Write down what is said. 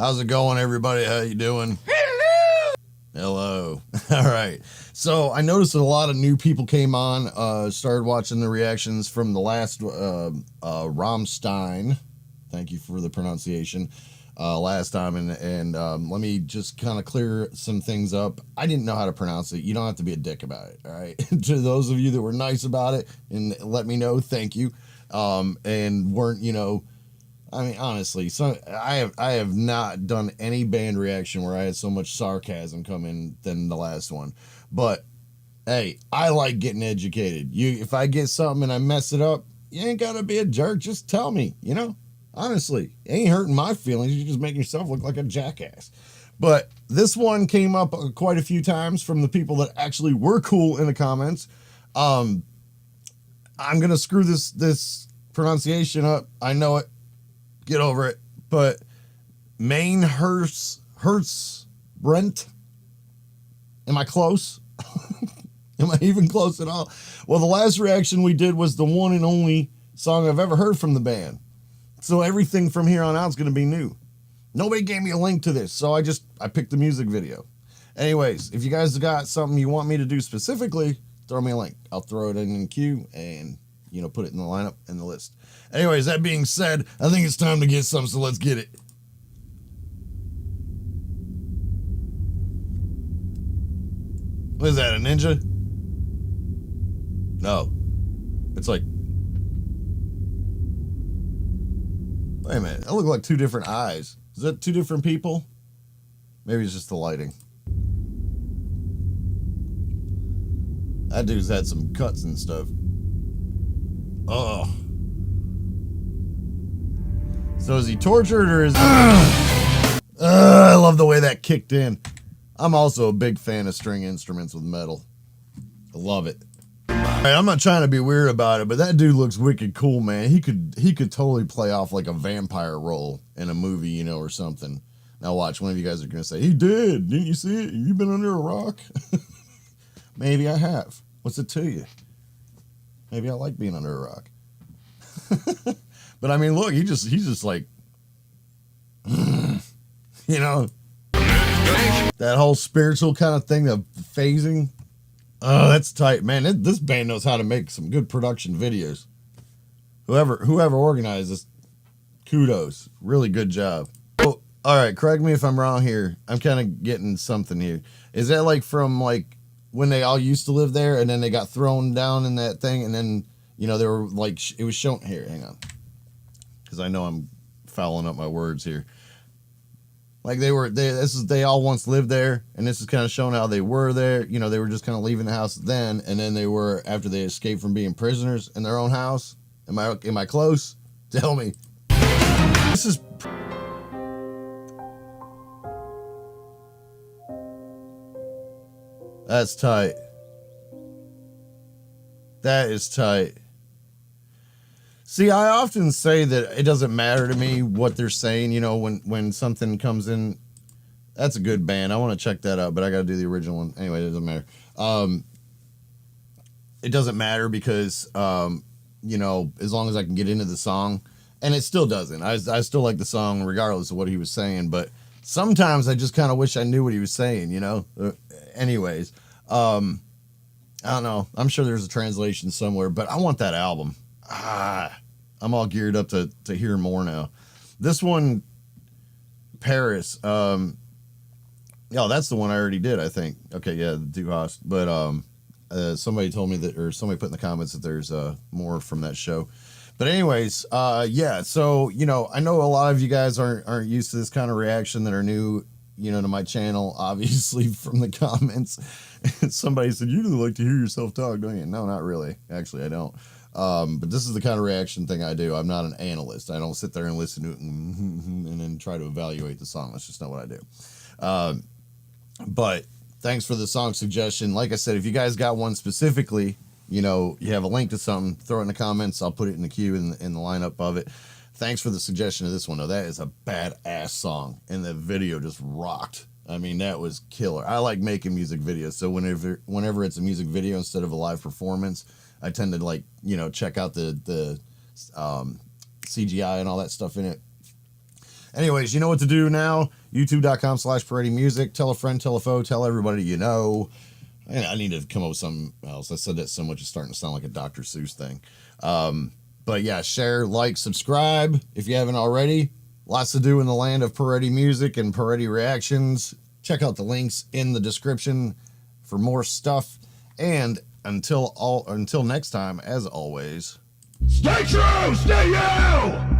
How's it going, everybody? How you doing? Hello. All right. So I noticed that a lot of new people came on, started watching the reactions from the last Rammstein. Thank you for the pronunciation. Last time, and let me just kind of clear some things up. I didn't know how to pronounce it. You don't have to be a dick about it, all right? To those of you that were nice about it and let me know, thank you. And weren't, you know, I mean, honestly, so I have not done any band reaction where I had so much sarcasm come in than the last one. But hey, I like getting educated. If I get something and I mess it up, you ain't gotta be a jerk. Just tell me, you know. Honestly, it ain't hurting my feelings. You're just making yourself look like a jackass. But this one came up quite a few times from the people that actually were cool in the comments. I'm gonna screw this pronunciation up. I know it. Get over it. But Herz Brennt. Am I close? Am I even close at all? Well, the last reaction we did was the one and only song I've ever heard from the band. So everything from here on out is going to be new. Nobody gave me a link to this, so I picked the music video. Anyways, if you guys got something you want me to do specifically, throw me a link. I'll throw it in the queue and, you know, put it in the lineup and the list. Anyways, that being said, I think it's time to get some, so let's get it. What is that, a ninja? No. It's like... Wait a minute, that look like two different eyes. Is that two different people? Maybe it's just the lighting. That dude's had some cuts and stuff. Oh. So is he tortured or is he... I love the way that kicked in. I'm also a big fan of string instruments with metal. I love it. I'm not trying to be weird about it, but that dude looks wicked cool, man. He could totally play off like a vampire role in a movie, you know, or something. Now watch, one of you guys are gonna say, he did. Didn't you see it? You been under a rock? Maybe I have. What's it to you? Maybe I like being under a rock. But I mean, look, he's just like, you know, that whole spiritual kind of thing, the phasing. Oh, that's tight, man. This band knows how to make some good production videos. Whoever organized this, kudos. Really good job. Oh, all right, correct me if I'm wrong here. I'm kind of getting something here. Is that like from like when they all used to live there and then they got thrown down in that thing and then, you know, they were like, it was shown here. Hang on. Because I know I'm fouling up my words here. Like they all once lived there, and this is kind of showing how they were there. You know, they were just kind of leaving the house then, and then they were after they escaped from being prisoners in their own house. Am I close? Tell me. This is. That's tight. That is tight. See, I often say that it doesn't matter to me what they're saying, you know, when something comes in. That's a good band. I want to check that out, but I got to do the original one. Anyway, it doesn't matter. It doesn't matter because, you know, as long as I can get into the song, and it still doesn't. I still like the song regardless of what he was saying, but sometimes I just kind of wish I knew what he was saying, you know? Anyways, I don't know. I'm sure there's a translation somewhere, but I want that album. I'm all geared up to hear more now. This one, Paris. Yeah, that's the one I already did, I think. Okay, yeah, the Du Hast. But somebody told me that, or somebody put in the comments that there's more from that show. But anyways, yeah. So you know, I know a lot of you guys aren't used to this kind of reaction that are new, you know, to my channel. Obviously, from the comments, somebody said you like to hear yourself talk, don't you? No, not really. Actually, I don't. But this is the kind of reaction thing I do. I'm not an analyst. I don't sit there and listen to it and then try to evaluate the song. That's just not what I do. But thanks for the song suggestion. Like I said, if you guys got one specifically, you know, you have a link to something, throw it in the comments. I'll put it in the queue in the lineup of it. Thanks for the suggestion of this one, though. That is a badass song, and the video just rocked. I mean, that was killer. I like making music videos, so whenever it's a music video instead of a live performance, I tend to, like, you know, check out the CGI and all that stuff in it. Anyways, you know what to do now. YouTube.com/Peredy Music. Tell a friend, tell a foe, tell everybody you know. I need to come up with something else. I said that so much it's starting to sound like a Dr. Seuss thing. But yeah, share, like, subscribe if you haven't already. Lots to do in the land of Peredy music and Peredy reactions. Check out the links in the description for more stuff. And until next time, as always, stay true, stay you!